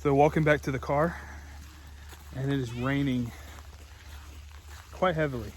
So walking back to the car, and it is raining quite heavily.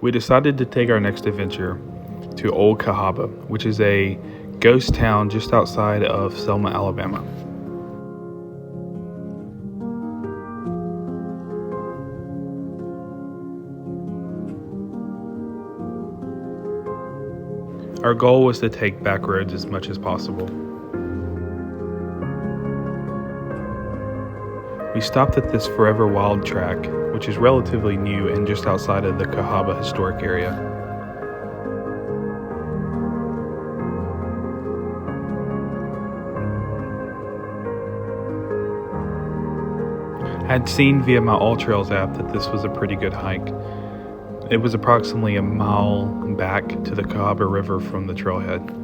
We decided to take our next adventure to Old Cahaba, which is a ghost town just outside of Selma, Alabama. Our goal was to take back roads as much as possible. We stopped at this Forever Wild track, which is relatively new and just outside of the Cahaba historic area. I had seen via my All Trails app that this was a pretty good hike. It was approximately a mile back to the Cahaba River from the trailhead.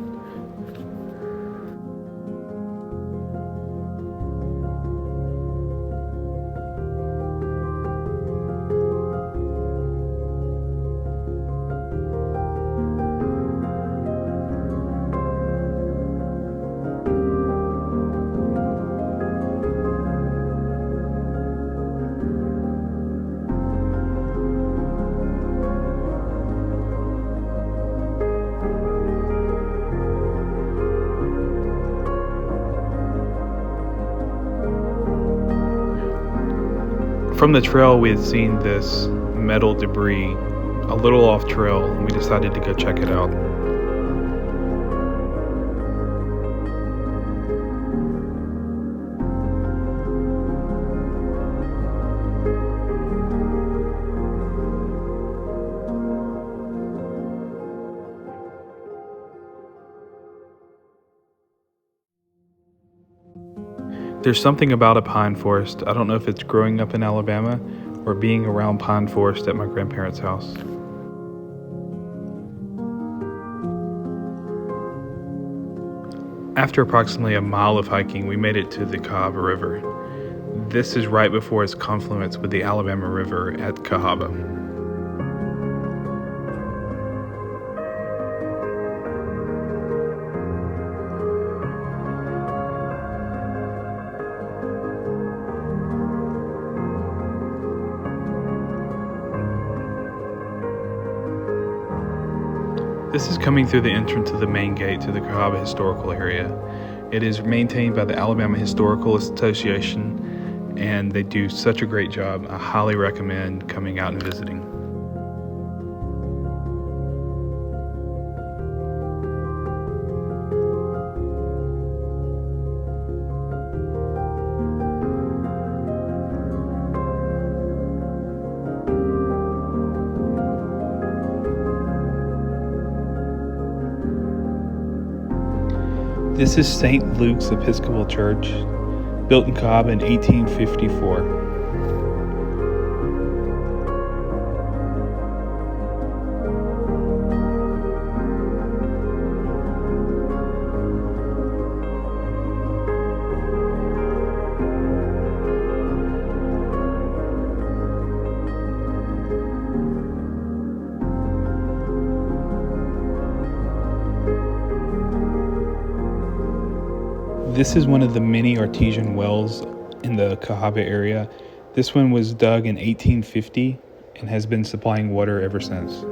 From the trail, we had seen this metal debris a little off trail, and we decided to go check it out. There's something about a pine forest. I don't know if it's growing up in Alabama or being around pine forest at my grandparents' house. After approximately a mile of hiking, we made it to the Cahaba River. This is right before its confluence with the Alabama River at Cahaba. This is coming through the entrance of the main gate to the Cahaba Historical Area. It is maintained by the Alabama Historical Association, and they do such a great job. I highly recommend coming out and visiting. This is St. Luke's Episcopal Church, built in Cahaba in 1854. This is one of the many artesian wells in the Cahaba area. This one was dug in 1850 and has been supplying water ever since.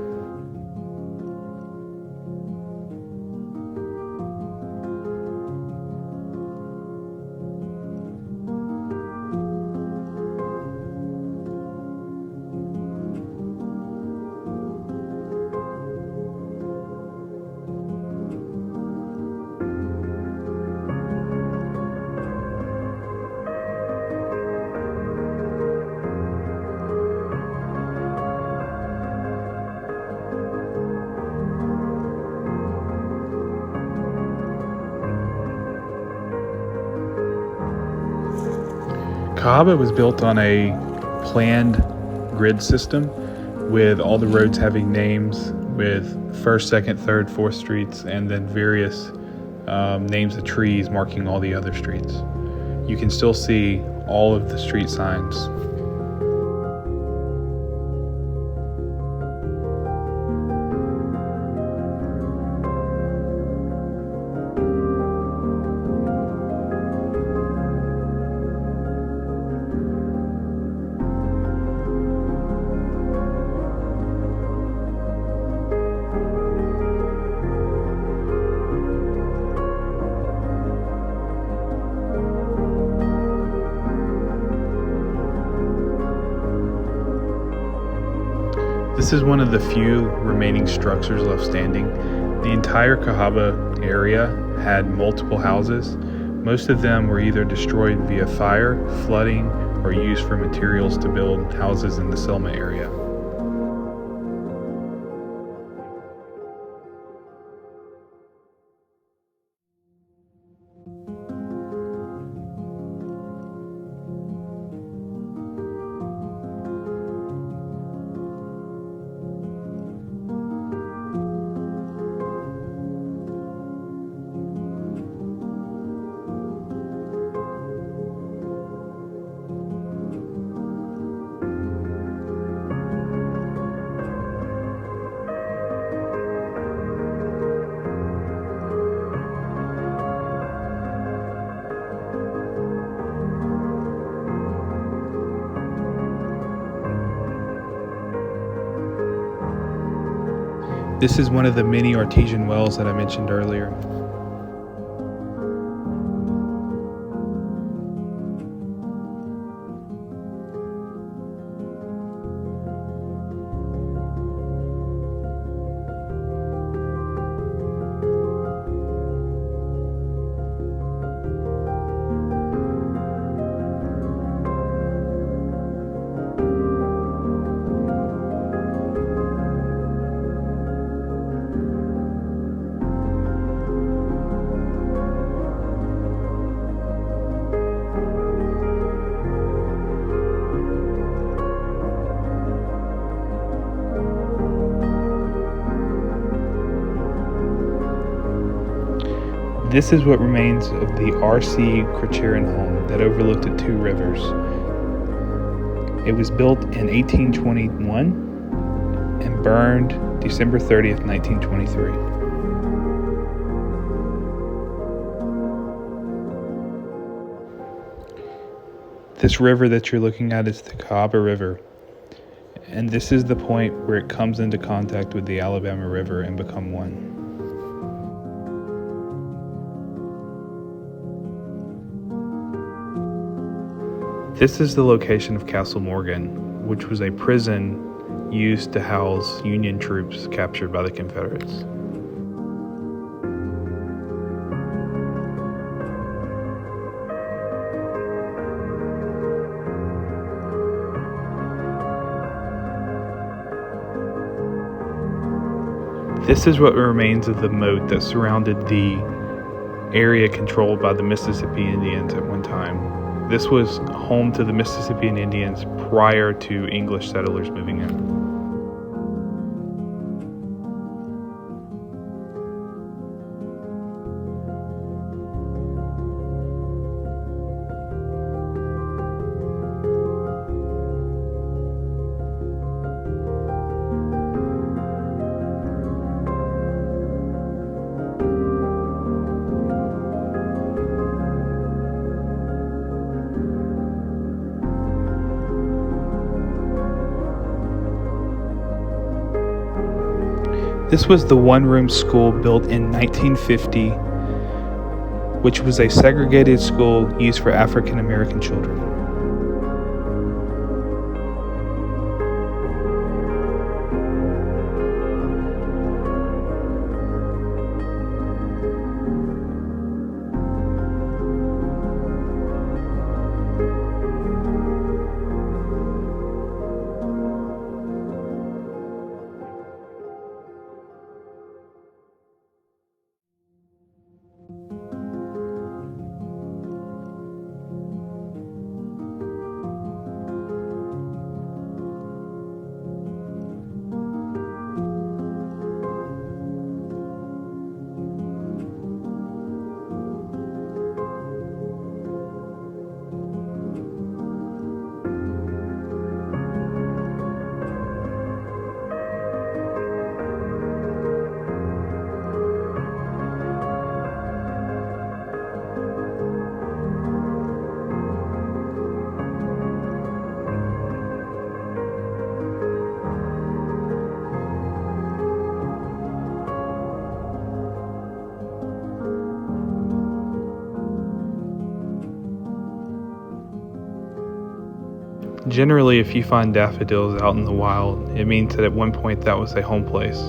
Cahaba was built on a planned grid system with all the roads having names with first, second, third, fourth streets, and then various names of trees marking all the other streets. You can still see all of the street signs. This is one of the few remaining structures left standing. The entire Cahaba area had multiple houses. Most of them were either destroyed via fire, flooding, or used for materials to build houses in the Selma area. This is one of the many artesian wells that I mentioned earlier. This is what remains of the R.C. Crichton home that overlooked the two rivers. It was built in 1821 and burned December 30th, 1923. This river that you're looking at is the Cahaba River, and this is the point where it comes into contact with the Alabama River and become one. This is the location of Castle Morgan, which was a prison used to house Union troops captured by the Confederates. This is what remains of the moat that surrounded the area controlled by the Mississippi Indians at one time. This was home to the Mississippian Indians prior to English settlers moving in. This was the one-room school built in 1950, which was a segregated school used for African American children. Generally, if you find daffodils out in the wild, it means that at one point that was a home place.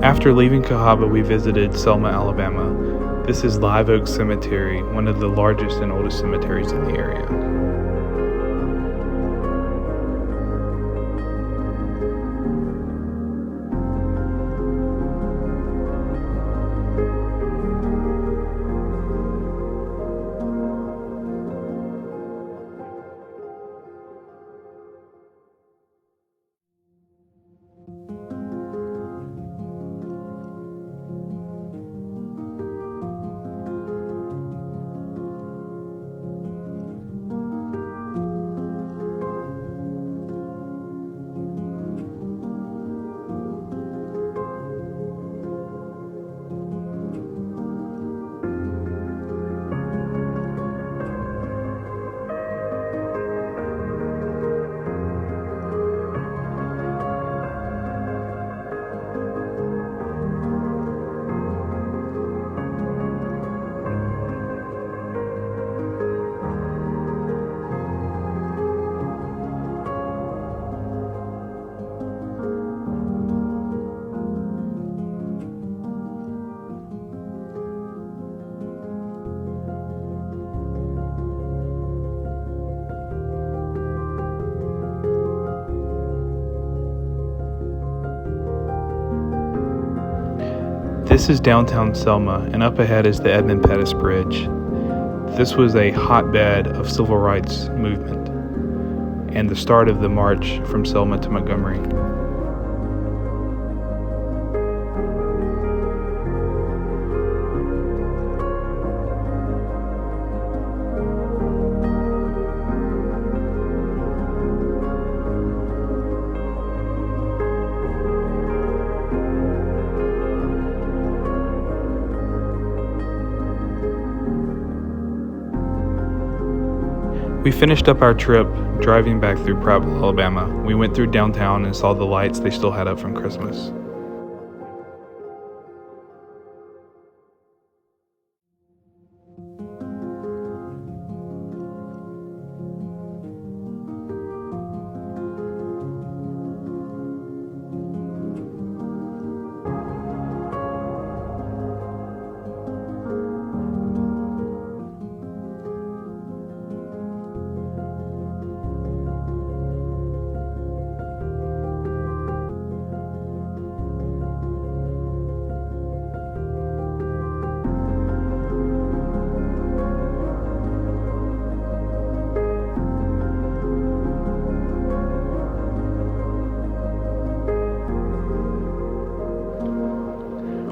After leaving Cahaba, we visited Selma, Alabama. This is Live Oak Cemetery, one of the largest and oldest cemeteries in the area. This is downtown Selma, and up ahead is the Edmund Pettus Bridge. This was a hotbed of civil rights movement and the start of the march from Selma to Montgomery. We finished up our trip driving back through Prattville, Alabama. We went through downtown and saw the lights they still had up from Christmas.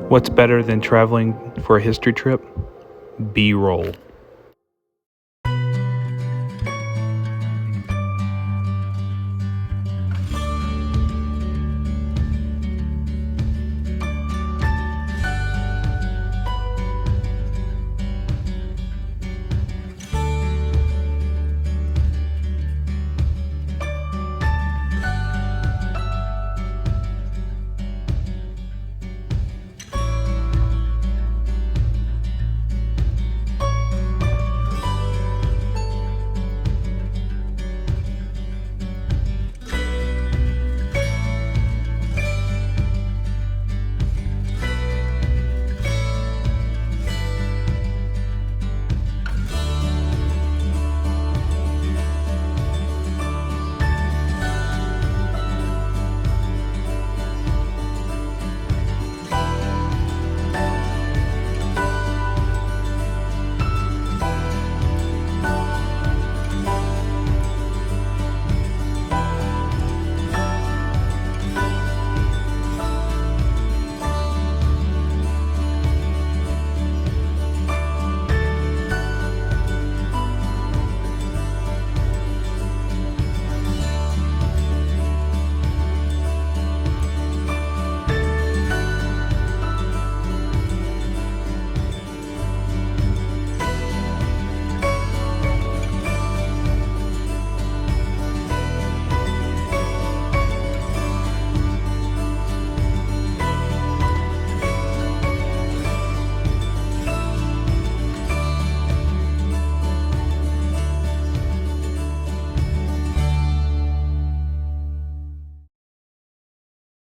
What's better than traveling for a history trip? B-roll.